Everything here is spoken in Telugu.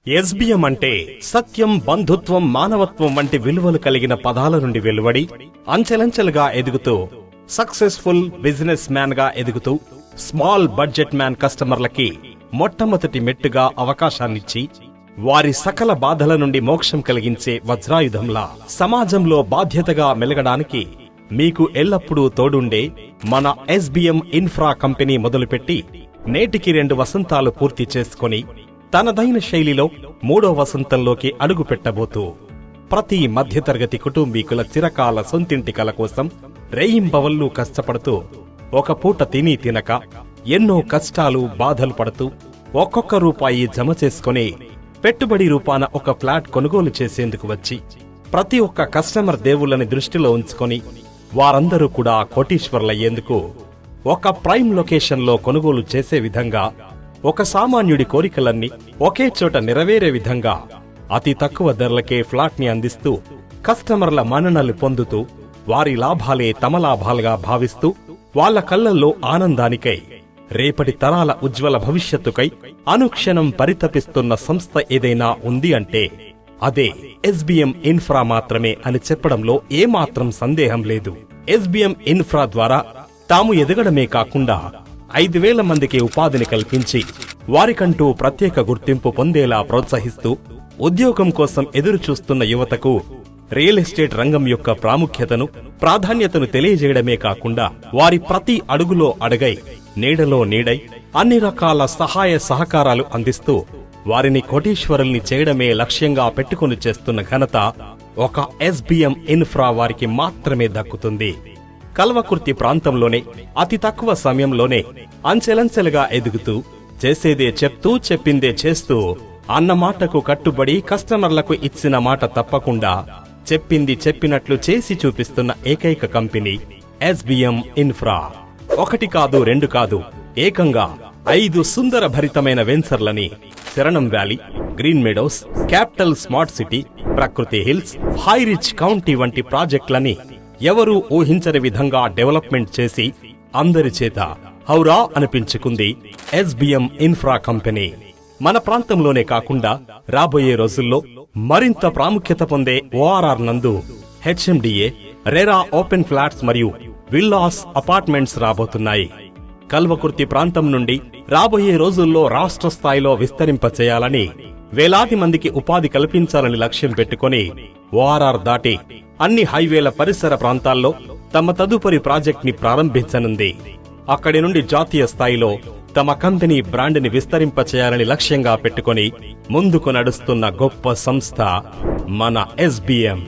ఎస్బిఎం అంటే సత్యం, బంధుత్వం, మానవత్వం వంటి విలువలు కలిగిన పదాల నుండి వెలువడి అంచెలంచెలుగా ఎదుగుతూ సక్సెస్ఫుల్ బిజినెస్ మ్యాన్ గా ఎదుగుతూ స్మాల్ బడ్జెట్ మ్యాన్ కస్టమర్లకి మొట్టమొదటి మెట్టుగా అవకాశాన్నిచ్చి వారి సకల బాధల నుండి మోక్షం కలిగించే వజ్రాయుధంలా సమాజంలో బాధ్యతగా మెలగడానికి మీకు ఎల్లప్పుడూ తోడుండే మన ఎస్బిఎం ఇన్ఫ్రా కంపెనీ మొదలుపెట్టి నేటికి 2 వసంతాలు పూర్తి చేసుకుని తనదైన శైలిలో 3వ వసంతంలోకి అడుగు పెట్టబోతూ ప్రతి మధ్యతరగతి కుటుంబీకుల చిరకాల సొంతింటి కల కోసం రేయింబవళ్లు కష్టపడుతూ ఒక పూట తిని తినక ఎన్నో కష్టాలు బాధలు పడుతూ ఒక్కొక్క రూపాయి జమ చేసుకుని పెట్టుబడి రూపాన ఒక ఫ్లాట్ కొనుగోలు చేసేందుకు వచ్చి ప్రతి ఒక్క కస్టమర్ దేవుళ్ళని దృష్టిలో ఉంచుకొని వారందరూ కూడా కోటీశ్వర్లయ్యేందుకు ఒక ప్రైమ్ లొకేషన్లో కొనుగోలు చేసే విధంగా ఒక సామాన్యుడి కోరికలన్నీ ఒకే చోట నెరవేరే విధంగా అతి తక్కువ ధరలకే ఫ్లాట్ ని అందిస్తూ కస్టమర్ల మన్ననలు పొందుతూ వారి లాభాలే తమ లాభాలుగా భావిస్తూ వాళ్ల కళ్లల్లో ఆనందానికై రేపటి తరాల ఉజ్వల భవిష్యత్తుకై అనుక్షణం పరితపిస్తున్న సంస్థ ఏదైనా ఉంది అంటే అదే ఎస్బిఎం ఇన్ఫ్రా మాత్రమే అని చెప్పడంలో ఏమాత్రం సందేహం లేదు. ఎస్బిఎం ఇన్ఫ్రా ద్వారా తాము ఎదగడమే కాకుండా 5,000 మందికి ఉపాధిని కల్పించి వారికంటూ ప్రత్యేక గుర్తింపు పొందేలా ప్రోత్సహిస్తూ ఉద్యోగం కోసం ఎదురు చూస్తున్న యువతకు రియల్ ఎస్టేట్ రంగం యొక్క ప్రాముఖ్యతను, ప్రాధాన్యతను తెలియజేయడమే కాకుండా వారి ప్రతి అడుగులో అడుగై నీడలో నీడై అన్ని రకాల సహాయ సహకారాలు అందిస్తూ వారిని కోటీశ్వరుల్ని చేయడమే లక్ష్యంగా పెట్టుకుని చేస్తున్న ఘనత ఒక ఎస్బిఎం ఇన్ఫ్రా వారికి మాత్రమే దక్కుతుంది. కల్వకుర్తి ప్రాంతంలోనే అతి తక్కువ సమయంలోనే అంచెలంచెలుగా ఎదుగుతూ చేసేదే చెప్తూ చెప్పిందే చేస్తూ అన్న మాటకు కట్టుబడి కస్టమర్లకు ఇచ్చిన మాట తప్పకుండా చెప్పింది చెప్పినట్లు చేసి చూపిస్తున్న ఏకైక కంపెనీ ఎస్బిఎం ఇన్ఫ్రా. 1 కాదు 2 కాదు, ఏకంగా 5 సుందర భరితమైన వెంచర్లని శరణం valley, green Meadows, capital smart city, ప్రకృతి హిల్స్, హై రిచ్ కౌంటీ వంటి ప్రాజెక్టులని ఎవరూ ఊహించని విధంగా డెవలప్మెంట్ చేసి అందరి చేత హౌరా అనిపించుకుంది ఎస్బిఎం ఇన్ఫ్రా కంపెనీ. మన ప్రాంతంలోనే కాకుండా రాబోయే రోజుల్లో మరింత ప్రాముఖ్యత పొందే ఓఆర్ఆర్ నందు హెచ్ఎండిఏ, రెరా ఓపెన్ ఫ్లాట్స్ మరియు విల్లాస్ అపార్ట్మెంట్స్ రాబోతున్నాయి. కల్వకుర్తి ప్రాంతం నుండి రాబోయే రోజుల్లో రాష్ట్ర స్థాయిలో విస్తరింపచేయాలని, వేలాది మందికి ఉపాధి కల్పించాలని లక్ష్యం పెట్టుకుని ఓఆర్ఆర్ దాటి అన్ని హైవేల పరిసర ప్రాంతాల్లో తమ తదుపరి ప్రాజెక్ట్ ని ప్రారంభించనుంది. అక్కడి నుండి జాతీయ స్థాయిలో తమ కంపెనీ బ్రాండ్ ని విస్తరింపచేయాలని లక్ష్యంగా పెట్టుకుని ముందుకు నడుస్తున్న గొప్ప సంస్థ మన ఎస్బిఎం.